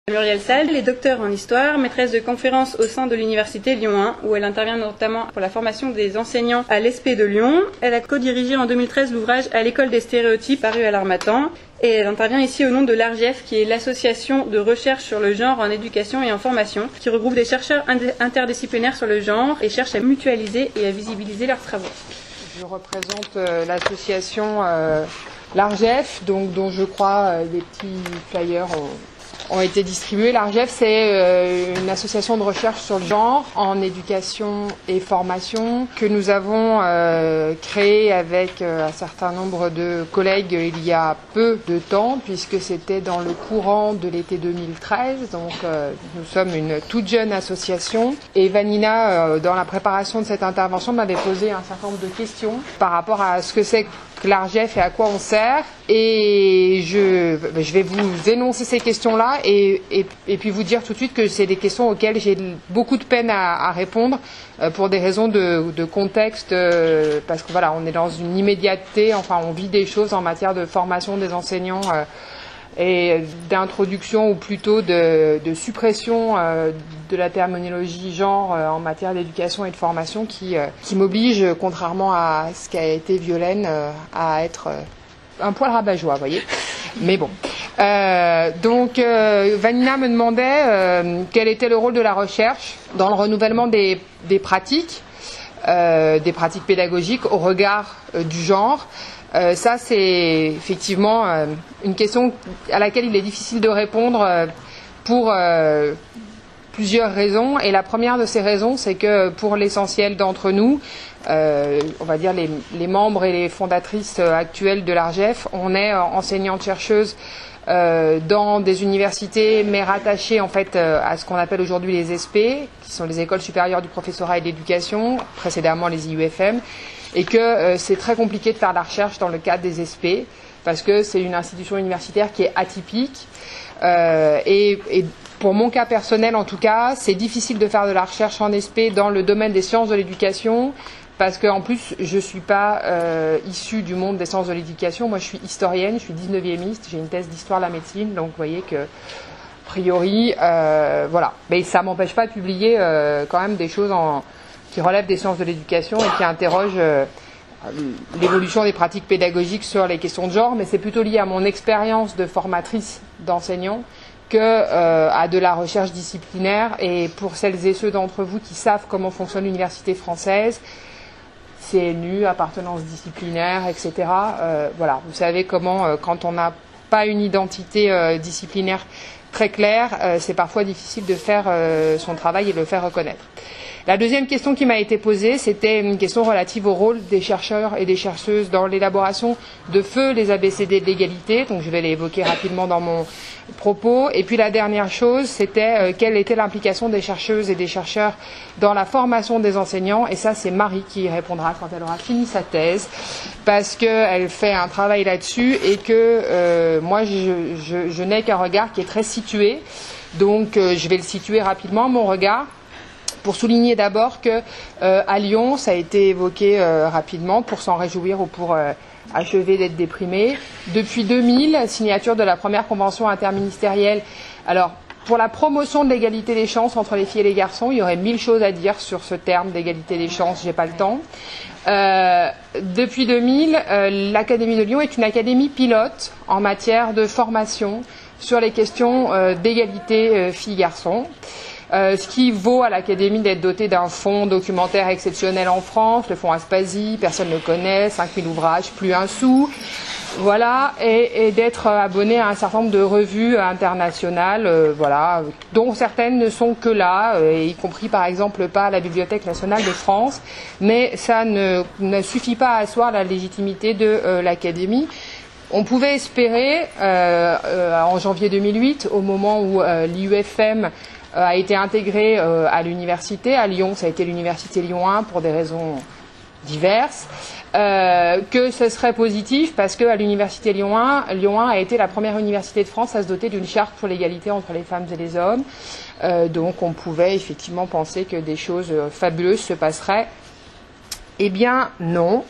Muriel Sall est docteure en histoire, maîtresse de conférences au sein de l'université Lyon 1, où elle intervient notamment pour la formation des enseignants à l'ESP de Lyon. Elle a co-dirigé en 2013 l'ouvrage À l'école des stéréotypes, paru à l'Harmattan. Et elle intervient ici au nom de l'ARGEF, qui est l'association de recherche sur le genre en éducation et en formation, qui regroupe des chercheurs interdisciplinaires sur le genre et cherche à mutualiser et à visibiliser leurs travaux. Je représente l'association l'ARGEF, dont je crois des petits flyers ont été distribués. L'ARGEF, c'est une association de recherche sur le genre en éducation et formation que nous avons créée avec un certain nombre de collègues il y a peu de temps, puisque c'était dans le courant de l'été 2013. Donc nous sommes une toute jeune association. Et Vanina, dans la préparation de cette intervention, m'avait posé un certain nombre de questions par rapport à ce que c'est que l'ARGEF et à quoi on sert. Et je vais vous énoncer ces questions-là et puis vous dire tout de suite que c'est des questions auxquelles j'ai beaucoup de peine à répondre pour des raisons de contexte, parce que voilà, on est dans une immédiateté, enfin on vit des choses en matière de formation des enseignants et d'introduction ou plutôt de suppression de la terminologie genre en matière d'éducation et de formation qui m'oblige, contrairement à ce qu'a été Violaine, à être un poil rabat-joie, vous voyez. Mais bon. Donc Vanina me demandait quel était le rôle de la recherche dans le renouvellement des pratiques pédagogiques au regard du genre. Ça, c'est effectivement une question à laquelle il est difficile de répondre pour plusieurs raisons. Et la première de ces raisons, c'est que pour l'essentiel d'entre nous, on va dire les membres et les fondatrices actuelles de l'ARGEF, on est enseignantes-chercheuses dans des universités, mais rattachées en fait à ce qu'on appelle aujourd'hui les SP, qui sont les écoles supérieures du professorat et de l'éducation, précédemment les IUFM, et que c'est très compliqué de faire de la recherche dans le cadre des SP, parce que c'est une institution universitaire qui est atypique, et pour mon cas personnel en tout cas, c'est difficile de faire de la recherche en SP dans le domaine des sciences de l'éducation, parce qu'en plus, je ne suis pas issue du monde des sciences de l'éducation. Moi, je suis historienne, je suis 19e-iste, j'ai une thèse d'histoire de la médecine, donc vous voyez que, a priori, voilà. Mais ça ne m'empêche pas de publier quand même des choses qui relèvent des sciences de l'éducation et qui interrogent l'évolution des pratiques pédagogiques sur les questions de genre, mais c'est plutôt lié à mon expérience de formatrice d'enseignants que à de la recherche disciplinaire. Et pour celles et ceux d'entre vous qui savent comment fonctionne l'université française, CNU, appartenance disciplinaire, etc. Voilà, vous savez comment, quand on n'a pas une identité disciplinaire très claire, c'est parfois difficile de faire son travail et de le faire reconnaître. La deuxième question qui m'a été posée, c'était une question relative au rôle des chercheurs et des chercheuses dans l'élaboration de feu les ABCD de l'égalité. Donc je vais les évoquer rapidement dans mon propos. Et puis la dernière chose, c'était quelle était l'implication des chercheuses et des chercheurs dans la formation des enseignants. Et ça, c'est Marie qui y répondra quand elle aura fini sa thèse, parce qu'elle fait un travail là-dessus et que moi, je n'ai qu'un regard qui est très situé. Donc je vais le situer rapidement, mon regard, pour souligner d'abord que à Lyon, ça a été évoqué rapidement, pour s'en réjouir ou pour achever d'être déprimé. Depuis 2000, signature de la première convention interministérielle. Alors, pour la promotion de l'égalité des chances entre les filles et les garçons, il y aurait 1000 choses à dire sur ce terme d'égalité des chances, j'ai pas le temps. Depuis 2000, l'Académie de Lyon est une académie pilote en matière de formation sur les questions d'égalité filles-garçons. Ce qui vaut à l'Académie d'être dotée d'un fonds documentaire exceptionnel en France, le fonds Aspasie, personne ne le connaît, 5000 ouvrages, plus un sou, voilà, et d'être abonné à un certain nombre de revues internationales, voilà, dont certaines ne sont que là, y compris par exemple pas à la Bibliothèque nationale de France, mais ça ne suffit pas à asseoir la légitimité de l'Académie. On pouvait espérer, en janvier 2008, au moment où l'IUFM a été intégré à l'université. À Lyon, ça a été l'université Lyon 1 pour des raisons diverses, que ce serait positif parce qu'à l'université Lyon 1 a été la première université de France à se doter d'une charte pour l'égalité entre les femmes et les hommes. Donc on pouvait effectivement penser que des choses fabuleuses se passeraient. Eh bien non.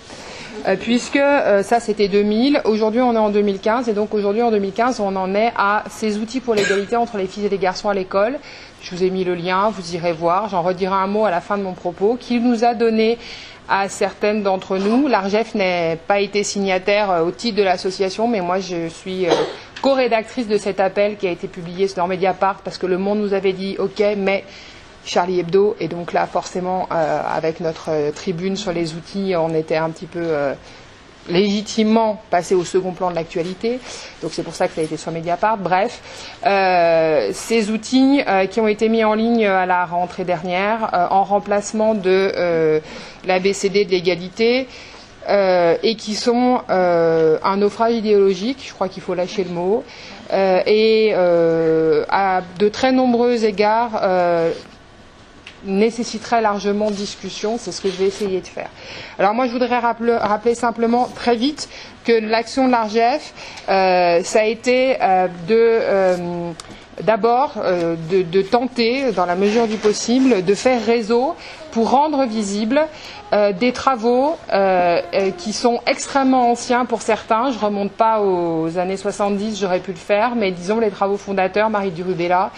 puisque ça c'était 2000, aujourd'hui on est en 2015, et donc aujourd'hui en 2015 on en est à ces outils pour l'égalité entre les filles et les garçons à l'école. Je vous ai mis le lien, vous irez voir, j'en redirai un mot à la fin de mon propos, qu'il nous a donné à certaines d'entre nous. L'ARJEF n'a pas été signataire au titre de l'association, mais moi je suis co-rédactrice de cet appel qui a été publié dans Mediapart, parce que Le Monde nous avait dit ok, mais Charlie Hebdo, et donc là forcément avec notre tribune sur les outils, on était un petit peu légitimement passé au second plan de l'actualité, donc c'est pour ça que ça a été sur Mediapart. Bref, ces outils qui ont été mis en ligne à la rentrée dernière en remplacement de l'ABCD de l'égalité, et qui sont un naufrage idéologique, je crois qu'il faut lâcher le mot, et à de très nombreux égards nécessiterait largement discussion. C'est ce que je vais essayer de faire. Alors moi je voudrais rappeler simplement très vite que l'action de l'ARJEF, ça a été d'abord de tenter, dans la mesure du possible, de faire réseau pour rendre visibles des travaux qui sont extrêmement anciens pour certains. Je ne remonte pas aux années 70, j'aurais pu le faire, mais disons les travaux fondateurs, Marie Durubella,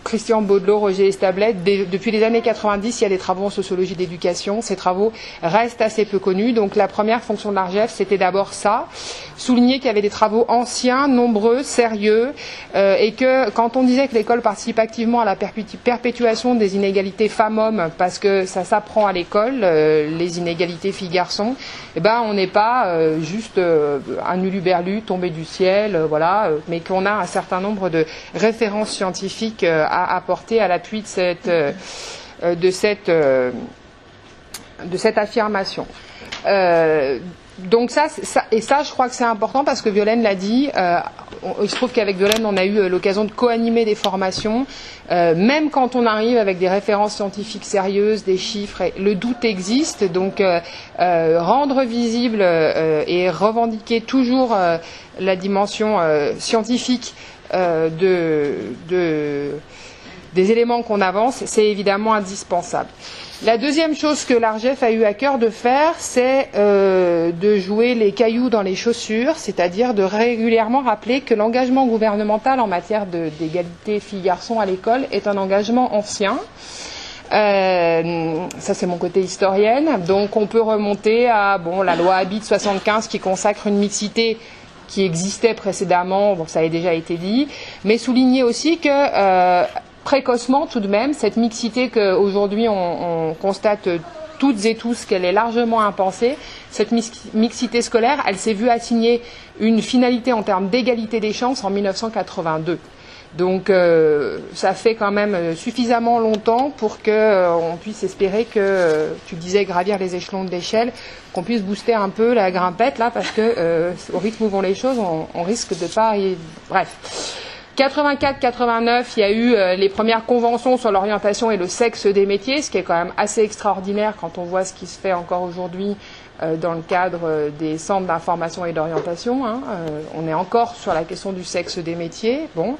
Christian Baudelot, Roger Establet. Depuis les années 90, il y a des travaux en sociologie d'éducation. Ces travaux restent assez peu connus. Donc la première fonction de l'ARJEF, c'était d'abord ça, souligner qu'il y avait des travaux anciens, nombreux, sérieux, et que quand on disait que l'école participe activement à la perpétuation des inégalités femmes-hommes, parce que ça s'apprend à l'école, les inégalités filles-garçons, eh ben on n'est pas juste un uluberlu tombé du ciel, voilà, mais qu'on a un certain nombre de références scientifiques à apporter à l'appui de cette affirmation. Donc ça, je crois que c'est important parce que Violaine l'a dit. Il se trouve qu'avec Violaine, on a eu l'occasion de co-animer des formations. Même quand on arrive avec des références scientifiques sérieuses, des chiffres, le doute existe. Donc rendre visible et revendiquer toujours la dimension scientifique des éléments qu'on avance, c'est évidemment indispensable. La deuxième chose que l'ARJEF a eu à cœur de faire, c'est de jouer les cailloux dans les chaussures, c'est-à-dire de régulièrement rappeler que l'engagement gouvernemental en matière d'égalité filles-garçons à l'école est un engagement ancien. Ça c'est mon côté historienne, donc on peut remonter à la loi Habit de 75 qui consacre une mixité qui existait précédemment, ça a déjà été dit, mais souligner aussi que précocement tout de même, cette mixité qu'aujourd'hui on constate toutes et tous qu'elle est largement impensée, cette mixité scolaire, elle s'est vue assigner une finalité en termes d'égalité des chances en 1982. Donc ça fait quand même suffisamment longtemps pour qu'on puisse espérer que, tu disais gravir les échelons de l'échelle, qu'on puisse booster un peu la grimpette là, parce que au rythme où vont les choses, on risque de pas y... Bref. 84-89, il y a eu les premières conventions sur l'orientation et le sexe des métiers, ce qui est quand même assez extraordinaire quand on voit ce qui se fait encore aujourd'hui dans le cadre des centres d'information et d'orientation. On est encore sur la question du sexe des métiers. Bon.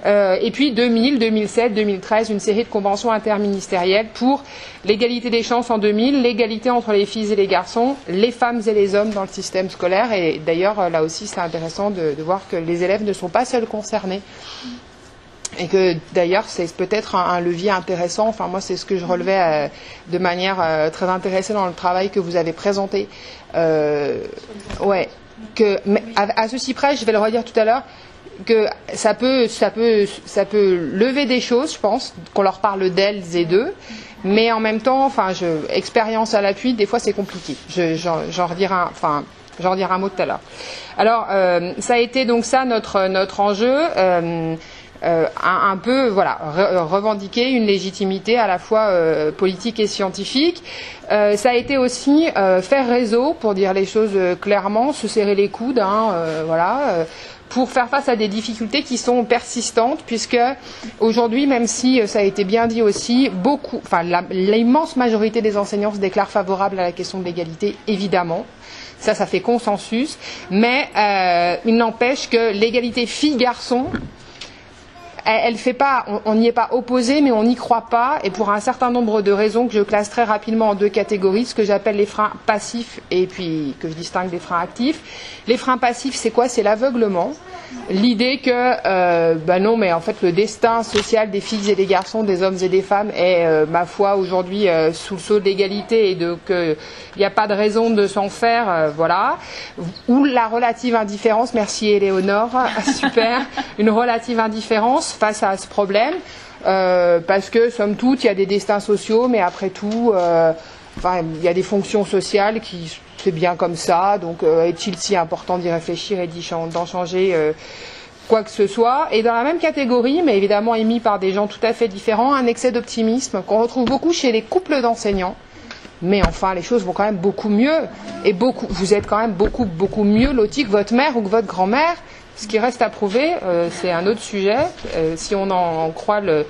Et puis 2000, 2007, 2013, une série de conventions interministérielles pour l'égalité des chances en 2000, l'égalité entre les filles et les garçons, les femmes et les hommes dans le système scolaire. Et d'ailleurs, là aussi, c'est intéressant de voir que les élèves ne sont pas seuls concernés. Et que d'ailleurs c'est peut-être un levier intéressant, enfin moi c'est ce que je relevais de manière très intéressée dans le travail que vous avez présenté. Ouais, que mais à ceci près, je vais le redire tout à l'heure, que ça peut lever des choses, je pense, qu'on leur parle d'elles et d'eux, mais en même temps, expérience à l'appui, des fois c'est compliqué. J'en redirai un mot tout à l'heure. Alors ça a été donc ça notre enjeu. Un peu revendiquer une légitimité à la fois politique et scientifique. Ça a été aussi faire réseau, pour dire les choses clairement, se serrer les coudes, pour faire face à des difficultés qui sont persistantes, puisque aujourd'hui, même si ça a été bien dit aussi, l'immense majorité des enseignants se déclarent favorables à la question de l'égalité, évidemment. Ça fait consensus, mais il n'empêche que l'égalité filles-garçons, elle fait pas, on n'y est pas opposé, mais on n'y croit pas, et pour un certain nombre de raisons que je classe très rapidement en deux catégories, ce que j'appelle les freins passifs et puis que je distingue des freins actifs. Les freins passifs, c'est quoi? C'est l'aveuglement. L'idée que, non, mais en fait, le destin social des filles et des garçons, des hommes et des femmes est, ma foi, aujourd'hui sous le sceau de l'égalité et qu'il n'y a pas de raison de s'en faire, voilà. Ou la relative indifférence, merci Éléonore, super, une relative indifférence face à ce problème, parce que, somme toute, il y a des destins sociaux, mais après tout, il y a des fonctions sociales qui... c'est bien comme ça, donc est-il si important d'y réfléchir et d'en changer quoi que ce soit. Et dans la même catégorie, mais évidemment émis par des gens tout à fait différents, un excès d'optimisme qu'on retrouve beaucoup chez les couples d'enseignants. Mais enfin, les choses vont quand même beaucoup mieux. Et vous êtes quand même beaucoup mieux lotis que votre mère ou que votre grand-mère. Ce qui reste à prouver, c'est un autre sujet. Si on en croit les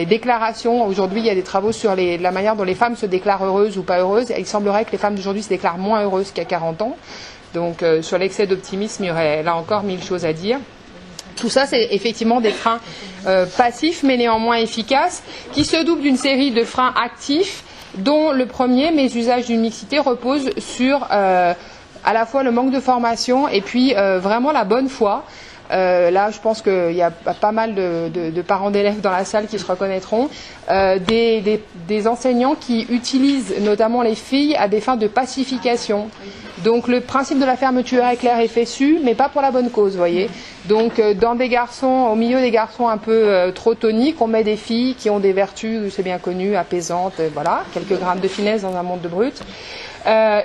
déclarations, aujourd'hui il y a des travaux sur la manière dont les femmes se déclarent heureuses ou pas heureuses. Et il semblerait que les femmes d'aujourd'hui se déclarent moins heureuses qu'il y a 40 ans. Donc sur l'excès d'optimisme, il y aurait là encore 1000 choses à dire. Tout ça, c'est effectivement des freins passifs, mais néanmoins efficaces, qui se doublent d'une série de freins actifs, dont le premier, mes usages d'une mixité, repose sur... à la fois le manque de formation et puis vraiment la bonne foi. Là, je pense qu'il y a pas mal de parents d'élèves dans la salle qui se reconnaîtront. Des enseignants qui utilisent notamment les filles à des fins de pacification. Donc le principe de la fermeture est clair et fessu, mais pas pour la bonne cause, vous voyez. Donc au milieu des garçons un peu trop toniques, on met des filles qui ont des vertus, c'est bien connu, apaisantes, voilà, quelques grammes de finesse dans un monde de brut.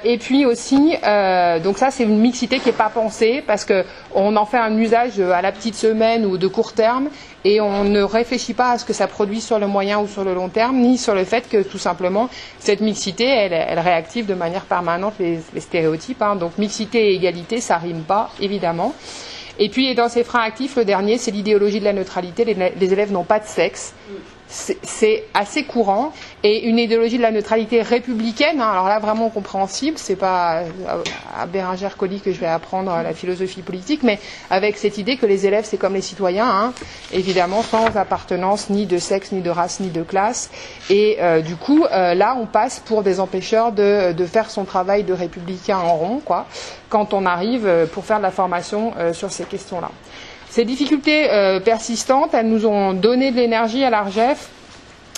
Et puis aussi, donc ça c'est une mixité qui n'est pas pensée parce que on en fait un usage à la petite semaine ou de court terme et on ne réfléchit pas à ce que ça produit sur le moyen ou sur le long terme, ni sur le fait que tout simplement cette mixité elle réactive de manière permanente les stéréotypes. Hein. Donc mixité et égalité, ça rime pas évidemment. Et puis dans ces freins actifs, le dernier c'est l'idéologie de la neutralité. Les élèves n'ont pas de sexe. C'est assez courant et une idéologie de la neutralité républicaine, hein, alors là vraiment compréhensible, c'est pas à Bérengère Colli que je vais apprendre la philosophie politique, mais avec cette idée que les élèves c'est comme les citoyens, hein, évidemment sans appartenance ni de sexe, ni de race, ni de classe, et du coup là on passe pour des empêcheurs de faire son travail de républicain en rond, quoi, quand on arrive pour faire de la formation sur ces questions-là. Ces difficultés persistantes, elles nous ont donné de l'énergie à l'ARJEF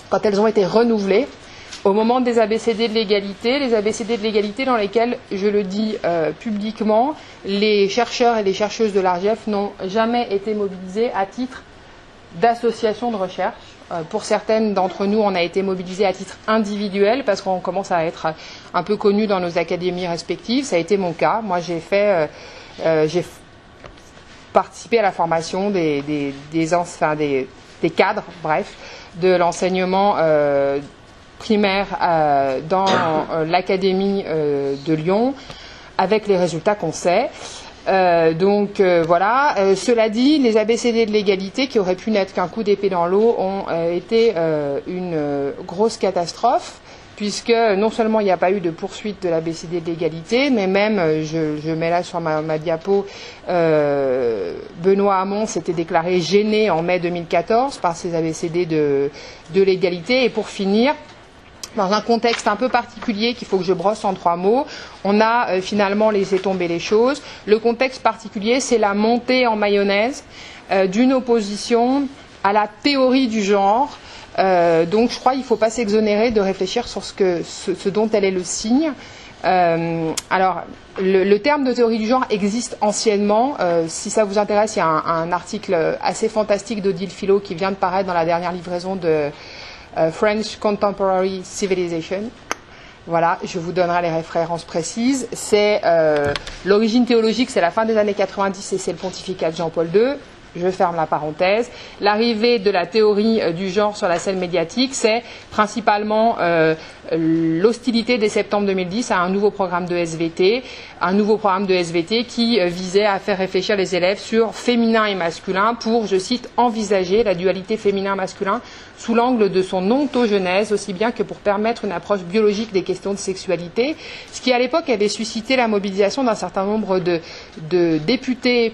quand elles ont été renouvelées au moment des ABCD de l'égalité, les ABCD de l'égalité dans lesquels, je le dis publiquement, les chercheurs et les chercheuses de l'ARJEF n'ont jamais été mobilisés à titre d'association de recherche. Pour certaines d'entre nous, on a été mobilisés à titre individuel parce qu'on commence à être un peu connus dans nos académies respectives. Ça a été mon cas. Moi, j'ai participé à la formation des cadres, bref, de l'enseignement primaire dans l'académie de Lyon, avec les résultats qu'on sait. Voilà. Cela dit, les ABCD de l'égalité, qui auraient pu n'être qu'un coup d'épée dans l'eau, ont été une grosse catastrophe, puisque non seulement il n'y a pas eu de poursuite de l'ABCD de l'égalité, mais même, je mets là sur ma diapo, Benoît Hamon s'était déclaré gêné en mai 2014 par ces ABCD de l'égalité. Et pour finir, dans un contexte un peu particulier qu'il faut que je brosse en 3 mots, on a finalement laissé tomber les choses. Le contexte particulier, c'est la montée en mayonnaise d'une opposition à la théorie du genre. Donc je crois qu'il ne faut pas s'exonérer de réfléchir sur ce dont elle est le signe. Alors, le terme de théorie du genre existe anciennement. Si ça vous intéresse, il y a un article assez fantastique d'Odile Philo qui vient de paraître dans la dernière livraison de French Contemporary Civilization. Voilà, je vous donnerai les références précises. C'est l'origine théologique, c'est la fin des années 90 et c'est le pontificat de Jean-Paul II. Je ferme la parenthèse. L'arrivée de la théorie du genre sur la scène médiatique, c'est principalement l'hostilité dès septembre 2010 à un nouveau programme de SVT, qui visait à faire réfléchir les élèves sur féminin et masculin pour, je cite, envisager la dualité féminin-masculin sous l'angle de son ontogenèse, aussi bien que pour permettre une approche biologique des questions de sexualité, ce qui à l'époque avait suscité la mobilisation d'un certain nombre de députés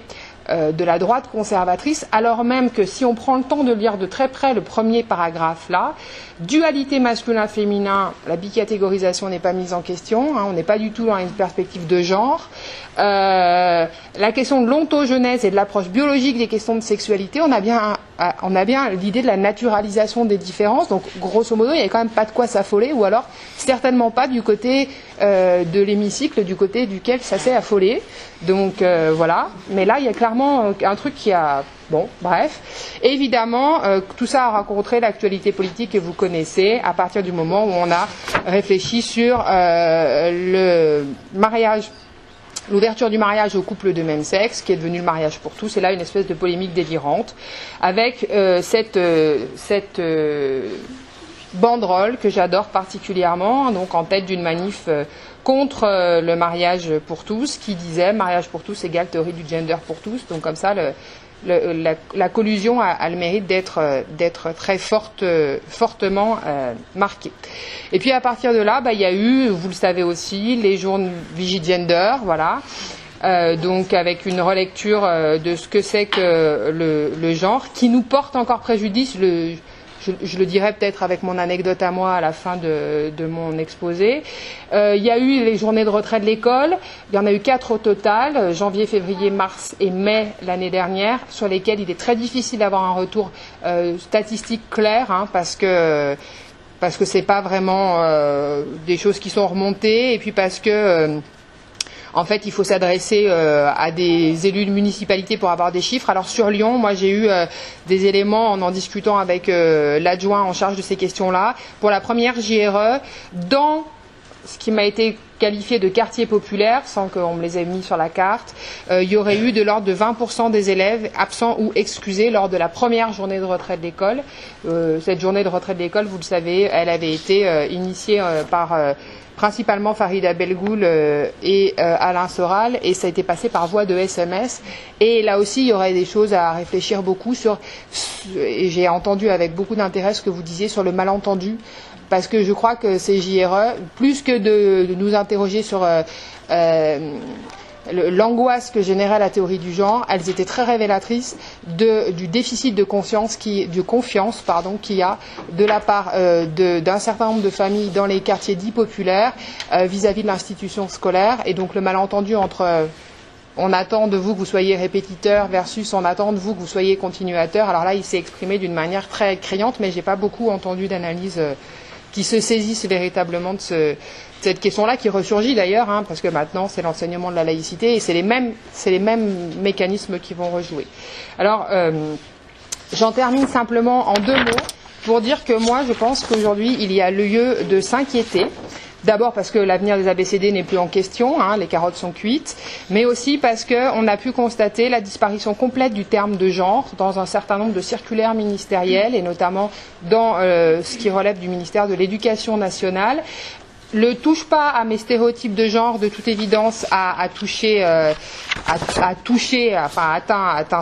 de la droite conservatrice, alors même que si on prend le temps de lire de très près le premier paragraphe là, dualité masculin-féminin, la bicatégorisation n'est pas mise en question, hein, on n'est pas du tout dans une perspective de genre. La question de l'ontogenèse et de l'approche biologique des questions de sexualité, on a bien l'idée de la naturalisation des différences, donc grosso modo il n'y avait quand même pas de quoi s'affoler, ou alors certainement pas du côté de l'hémicycle, du côté duquel ça s'est affolé. Donc voilà, mais là il y a clairement un truc qui a... Bon, bref. Évidemment, tout ça a rencontré l'actualité politique que vous connaissez à partir du moment où on a réfléchi sur le mariage, l'ouverture du mariage aux couples de même sexe, qui est devenu le mariage pour tous, et là une espèce de polémique délirante, avec cette banderole que j'adore particulièrement, donc en tête d'une manif contre le mariage pour tous, qui disait mariage pour tous égale théorie du gender pour tous, donc comme ça la collusion a le mérite d'être très fortement marquée. Et puis à partir de là, il y a eu, vous le savez aussi, les journées Vigigender, voilà. Donc avec une relecture de ce que c'est que le genre, qui nous porte encore préjudice. Je le dirai peut-être avec mon anecdote à moi à la fin de mon exposé. Il y a eu les journées de retrait de l'école. Il y en a eu 4 au total, janvier, février, mars et mai l'année dernière, sur lesquelles il est très difficile d'avoir un retour statistique clair, hein, parce que c'est pas vraiment des choses qui sont remontées, et puis parce que en fait, il faut s'adresser à des élus de municipalité pour avoir des chiffres. Alors sur Lyon, moi j'ai eu des éléments en discutant avec l'adjoint en charge de ces questions-là. Pour la première JRE, dans ce qui m'a été qualifié de quartier populaire, sans qu'on me les ait mis sur la carte, il y aurait eu de l'ordre de 20% des élèves absents ou excusés lors de la première journée de retrait de l'école. Cette journée de retrait de l'école, vous le savez, elle avait été initiée par... principalement Farida Belgoul et Alain Soral, et ça a été passé par voie de SMS. Et là aussi, il y aurait des choses à réfléchir beaucoup sur, et j'ai entendu avec beaucoup d'intérêt ce que vous disiez sur le malentendu, parce que je crois que ces JRE, plus que de nous interroger sur l'angoisse que générait la théorie du genre, elles étaient très révélatrices du déficit de confiance qu'il y a de la part d'un certain nombre de familles dans les quartiers dits populaires vis-à-vis de l'institution scolaire, et donc le malentendu entre on attend de vous que vous soyez répétiteur versus on attend de vous que vous soyez continuateur. Alors là, il s'est exprimé d'une manière très criante, mais j'ai pas beaucoup entendu d'analyses qui se saisissent véritablement de cette question-là, qui ressurgit d'ailleurs, hein, parce que maintenant c'est l'enseignement de la laïcité, et c'est les mêmes mécanismes qui vont rejouer. Alors, j'en termine simplement en 2 mots pour dire que moi, je pense qu'aujourd'hui, il y a lieu de s'inquiéter. D'abord parce que l'avenir des ABCD n'est plus en question, hein, les carottes sont cuites, mais aussi parce qu'on a pu constater la disparition complète du terme de genre dans un certain nombre de circulaires ministériels, et notamment dans ce qui relève du ministère de l'Éducation nationale. Le touche pas à mes stéréotypes de genre, de toute évidence, a atteint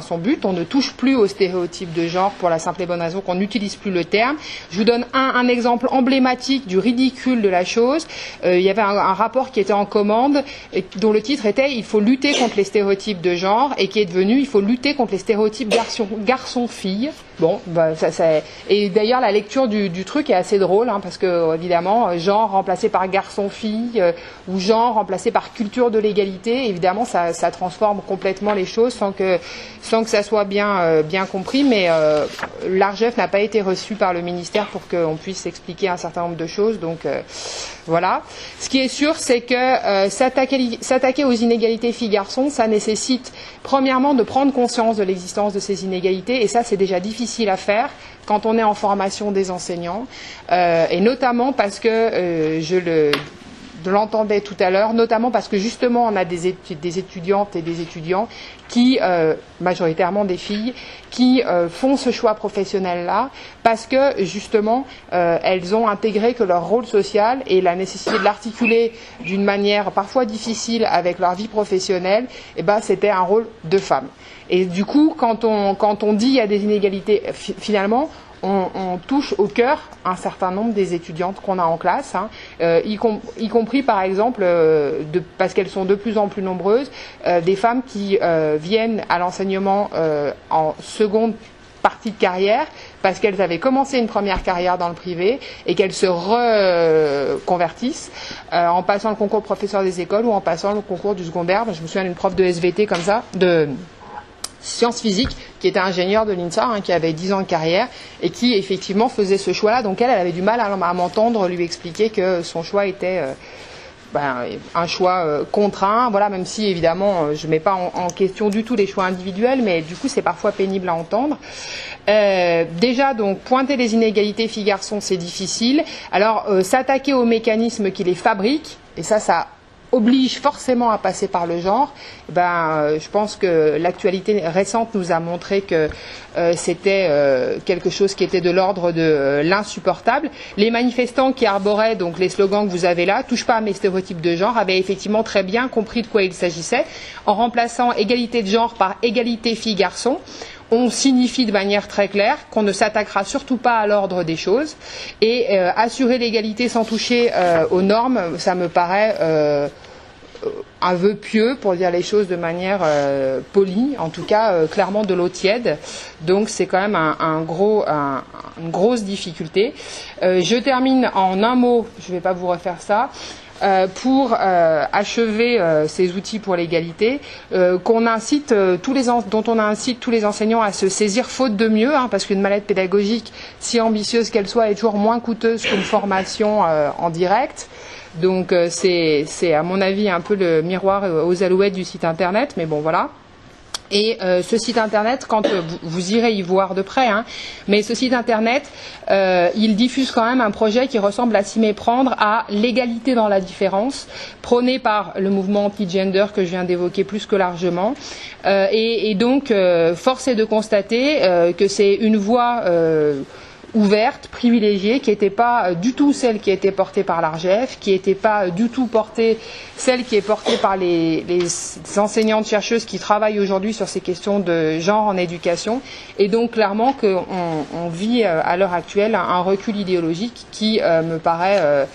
son but. On ne touche plus aux stéréotypes de genre pour la simple et bonne raison qu'on n'utilise plus le terme. Je vous donne un exemple emblématique du ridicule de la chose. Il y avait un rapport qui était en commande, dont le titre était « Il faut lutter contre les stéréotypes de genre » et qui est devenu « Il faut lutter contre les stéréotypes garçon-fille ». Bon, et d'ailleurs la lecture du truc est assez drôle, hein, parce que évidemment genre remplacé par garçon-fille ou genre remplacé par culture de l'égalité, évidemment ça transforme complètement les choses sans que ça soit bien compris, mais l'ARJEF n'a pas été reçu par le ministère pour qu'on puisse expliquer un certain nombre de choses, donc voilà. Ce qui est sûr, c'est que s'attaquer aux inégalités filles-garçons, ça nécessite premièrement de prendre conscience de l'existence de ces inégalités, et ça c'est déjà difficile à faire quand on est en formation des enseignants, et notamment parce que je l'entendais tout à l'heure, notamment parce que justement on a des étudiantes et des étudiants qui, majoritairement des filles, qui font ce choix professionnel-là parce que justement elles ont intégré que leur rôle social et la nécessité de l'articuler d'une manière parfois difficile avec leur vie professionnelle, c'était un rôle de femme. Et du coup, quand on dit il y a des inégalités, finalement, on touche au cœur un certain nombre des étudiantes qu'on a en classe, hein, y compris par exemple, parce qu'elles sont de plus en plus nombreuses, des femmes qui viennent à l'enseignement en seconde partie de carrière parce qu'elles avaient commencé une première carrière dans le privé et qu'elles se reconvertissent en passant le concours de professeur des écoles ou en passant le concours du secondaire. Je me souviens d'une prof de SVT comme ça, de sciences physiques, qui était ingénieure de l'INSA, hein, qui avait 10 ans de carrière et qui effectivement faisait ce choix-là. Donc elle avait du mal à m'entendre lui expliquer que son choix était un choix contraint, voilà, même si évidemment je ne mets pas en question du tout les choix individuels, mais du coup c'est parfois pénible à entendre. Déjà donc pointer les inégalités filles-garçons c'est difficile, alors s'attaquer aux mécanismes qui les fabriquent, et ça oblige forcément à passer par le genre, je pense que l'actualité récente nous a montré que c'était quelque chose qui était de l'ordre de l'insupportable. Les manifestants qui arboraient donc les slogans que vous avez là, touche pas à mes stéréotypes de genre, avaient effectivement très bien compris de quoi il s'agissait. En remplaçant égalité de genre par égalité filles-garçons, on signifie de manière très claire qu'on ne s'attaquera surtout pas à l'ordre des choses, et assurer l'égalité sans toucher aux normes, ça me paraît un vœu pieux, pour dire les choses de manière polie, en tout cas clairement de l'eau tiède. Donc c'est quand même une grosse difficulté. Je termine en un mot, je ne vais pas vous refaire ça. Pour achever ces outils pour l'égalité, dont on incite tous les enseignants à se saisir faute de mieux, hein, parce qu'une mallette pédagogique, si ambitieuse qu'elle soit, est toujours moins coûteuse qu'une formation en direct. Donc c'est à mon avis un peu le miroir aux alouettes du site internet, mais bon voilà. Et ce site internet, quand vous irez y voir de près, hein, mais ce site internet, il diffuse quand même un projet qui ressemble à s'y méprendre à l'égalité dans la différence, prôné par le mouvement anti-gender que je viens d'évoquer plus que largement. Et donc, force est de constater que c'est une voie ouverte, privilégiée, qui n'était pas du tout celle qui était portée par l'ARJEF, qui n'était pas du tout celle qui est portée par les enseignantes chercheuses qui travaillent aujourd'hui sur ces questions de genre en éducation, et donc clairement qu'on vit à l'heure actuelle un recul idéologique qui me paraît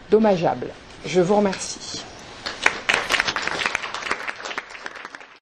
dommageable. Je vous remercie.